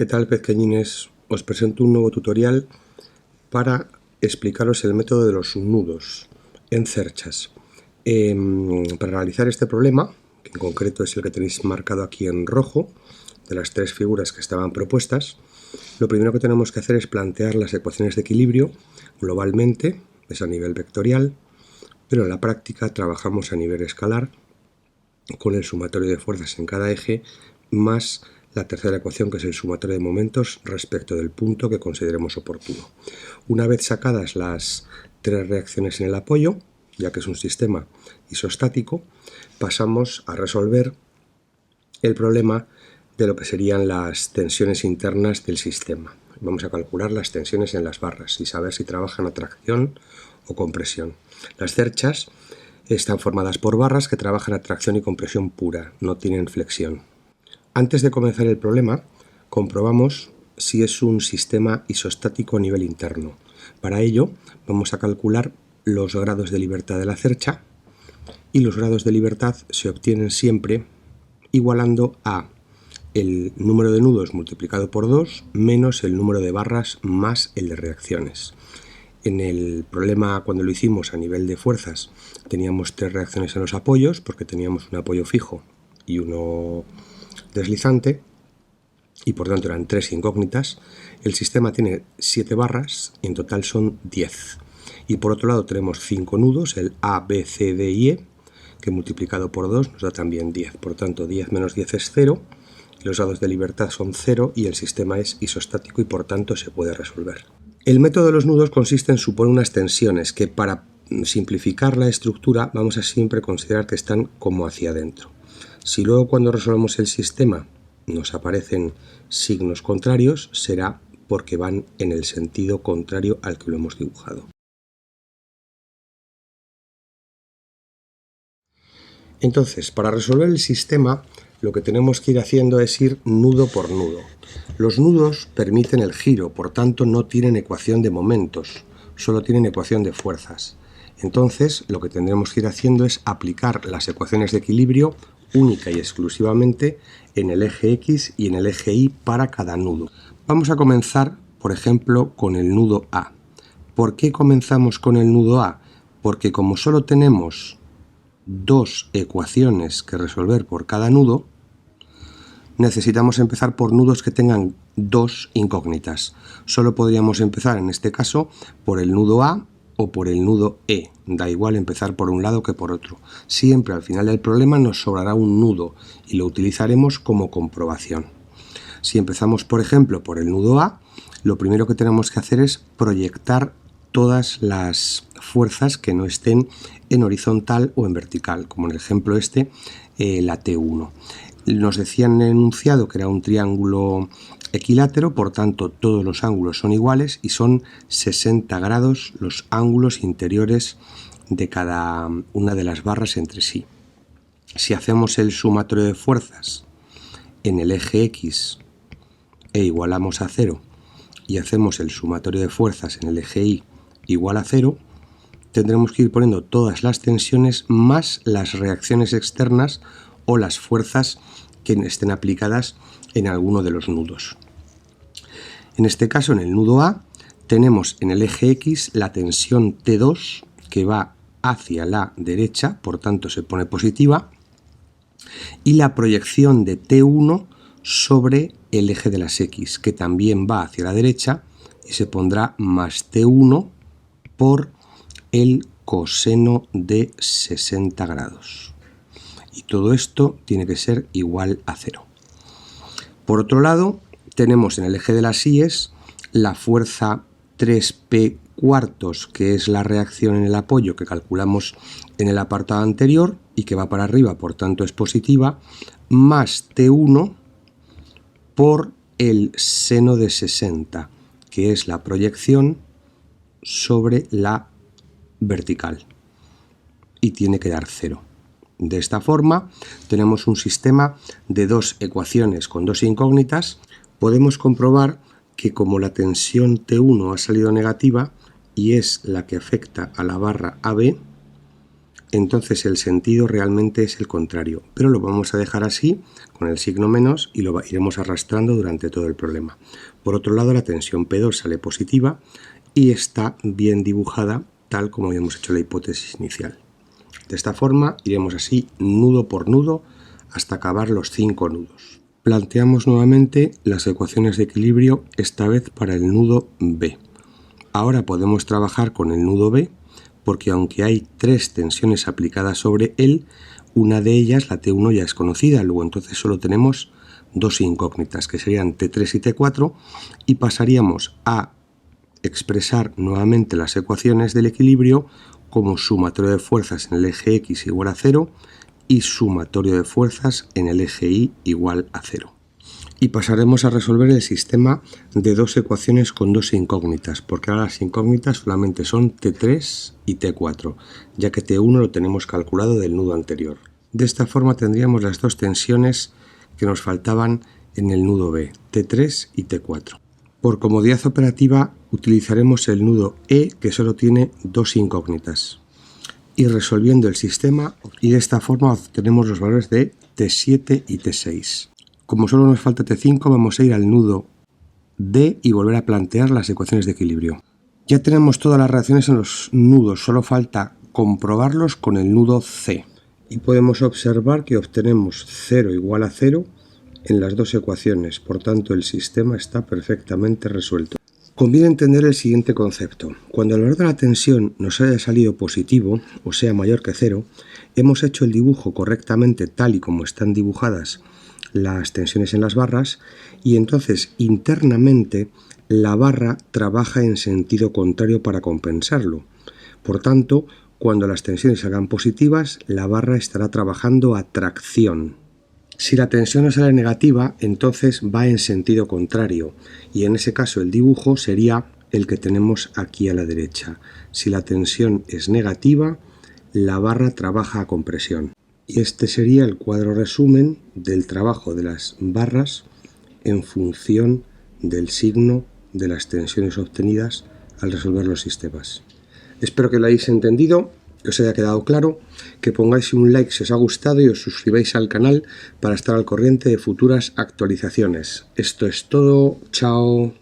¿Qué tal, pequeñines? Os presento un nuevo tutorial para explicaros el método de los nudos en cerchas. Para realizar este problema, que en concreto es el que tenéis marcado aquí en rojo, de las tres figuras que estaban propuestas, lo primero que tenemos que hacer es plantear las ecuaciones de equilibrio globalmente, es a nivel vectorial, pero en la práctica trabajamos a nivel escalar con el sumatorio de fuerzas en cada eje más la tercera ecuación, que es el sumatorio de momentos respecto del punto que consideremos oportuno. Una vez sacadas las tres reacciones en el apoyo, ya que es un sistema isostático, pasamos a resolver el problema de lo que serían las tensiones internas del sistema. Vamos a calcular las tensiones en las barras y saber si trabajan a tracción o compresión. Las cerchas están formadas por barras que trabajan a tracción y compresión pura, no tienen flexión. Antes de comenzar el problema, comprobamos si es un sistema isostático a nivel interno. Para ello, vamos a calcular los grados de libertad de la cercha, y los grados de libertad se obtienen siempre igualando a el número de nudos multiplicado por 2 menos el número de barras más el de reacciones. En el problema, cuando lo hicimos a nivel de fuerzas, teníamos tres reacciones en los apoyos, porque teníamos un apoyo fijo y uno deslizante, y por tanto eran tres incógnitas. El sistema tiene 7 barras y en total son 10. Y por otro lado tenemos 5 nudos, el A, B, C, D y E, que multiplicado por 2 nos da también 10. Por tanto, 10 menos 10 es 0, los grados de libertad son 0 y el sistema es isostático y por tanto se puede resolver. El método de los nudos consiste en suponer unas tensiones que, para simplificar la estructura, vamos a siempre considerar que están como hacia adentro. Si luego, cuando resolvemos el sistema, nos aparecen signos contrarios, será porque van en el sentido contrario al que lo hemos dibujado. Entonces, para resolver el sistema, lo que tenemos que ir haciendo es ir nudo por nudo. Los nudos permiten el giro, por tanto no tienen ecuación de momentos, solo tienen ecuación de fuerzas. Entonces, lo que tendremos que ir haciendo es aplicar las ecuaciones de equilibrio única y exclusivamente en el eje X y en el eje Y para cada nudo. Vamos a comenzar, por ejemplo, con el nudo A. ¿Por qué comenzamos con el nudo A? Porque como solo tenemos dos ecuaciones que resolver por cada nudo, necesitamos empezar por nudos que tengan dos incógnitas. Solo podríamos empezar en este caso por el nudo A o por el nudo E. Da igual empezar por un lado que por otro. Siempre al final del problema nos sobrará un nudo y lo utilizaremos como comprobación. Si empezamos, por ejemplo, por el nudo A, lo primero que tenemos que hacer es proyectar todas las fuerzas que no estén en horizontal o en vertical, como en el ejemplo este, la T1. Nos decían en el enunciado que era un triángulo equilátero, por tanto todos los ángulos son iguales y son 60 grados los ángulos interiores de cada una de las barras entre sí. Si hacemos el sumatorio de fuerzas en el eje X e igualamos a 0 y hacemos el sumatorio de fuerzas en el eje Y igual a 0, tendremos que ir poniendo todas las tensiones más las reacciones externas o las fuerzas que estén aplicadas en alguno de los nudos. En este caso, en el nudo A, tenemos en el eje X la tensión T2 que va hacia la derecha, por tanto se pone positiva, y la proyección de T1 sobre el eje de las X, que también va hacia la derecha y se pondrá más T1 por el coseno de 60 grados. Y todo esto tiene que ser igual a 0. Por otro lado, tenemos en el eje de las Y's la fuerza 3P cuartos, que es la reacción en el apoyo que calculamos en el apartado anterior y que va para arriba, por tanto es positiva, más T1 por el seno de 60, que es la proyección sobre la vertical, y tiene que dar 0. De esta forma tenemos un sistema de dos ecuaciones con dos incógnitas. Podemos comprobar que como la tensión T1 ha salido negativa y es la que afecta a la barra AB, entonces el sentido realmente es el contrario, pero lo vamos a dejar así con el signo menos y lo iremos arrastrando durante todo el problema. Por otro lado, la tensión P2 sale positiva y está bien dibujada tal como habíamos hecho la hipótesis inicial. De esta forma iremos así nudo por nudo hasta acabar los 5 nudos. Planteamos nuevamente las ecuaciones de equilibrio, esta vez para el nudo B. Ahora podemos trabajar con el nudo B porque aunque hay 3 tensiones aplicadas sobre él, una de ellas, la T1, ya es conocida, luego entonces solo tenemos 2 incógnitas que serían T3 y T4 y pasaríamos a expresar nuevamente las ecuaciones del equilibrio como sumatorio de fuerzas en el eje X igual a 0 y sumatorio de fuerzas en el eje Y igual a 0. Y pasaremos a resolver el sistema de 2 ecuaciones con 2 incógnitas, porque ahora las incógnitas solamente son T3 y T4, ya que T1 lo tenemos calculado del nudo anterior. De esta forma tendríamos las 2 tensiones que nos faltaban en el nudo B, T3 y T4. Por comodidad operativa utilizaremos el nudo E, que solo tiene 2 incógnitas. Y resolviendo el sistema, y de esta forma obtenemos los valores de T7 y T6. Como solo nos falta T5, vamos a ir al nudo D y volver a plantear las ecuaciones de equilibrio. Ya tenemos todas las reacciones en los nudos, solo falta comprobarlos con el nudo C. Y podemos observar que obtenemos 0 igual a 0 en las 2 ecuaciones, por tanto el sistema está perfectamente resuelto. Conviene entender el siguiente concepto. Cuando el valor de la tensión nos haya salido positivo, o sea mayor que 0, hemos hecho el dibujo correctamente tal y como están dibujadas las tensiones en las barras y entonces internamente la barra trabaja en sentido contrario para compensarlo. Por tanto, cuando las tensiones salgan positivas, la barra estará trabajando a tracción. Si la tensión no sale negativa, entonces va en sentido contrario y en ese caso el dibujo sería el que tenemos aquí a la derecha. Si la tensión es negativa, la barra trabaja a compresión. Y este sería el cuadro resumen del trabajo de las barras en función del signo de las tensiones obtenidas al resolver los sistemas. Espero que lo hayáis entendido, que os haya quedado claro, que pongáis un like si os ha gustado y os suscribáis al canal para estar al corriente de futuras actualizaciones. Esto es todo, chao.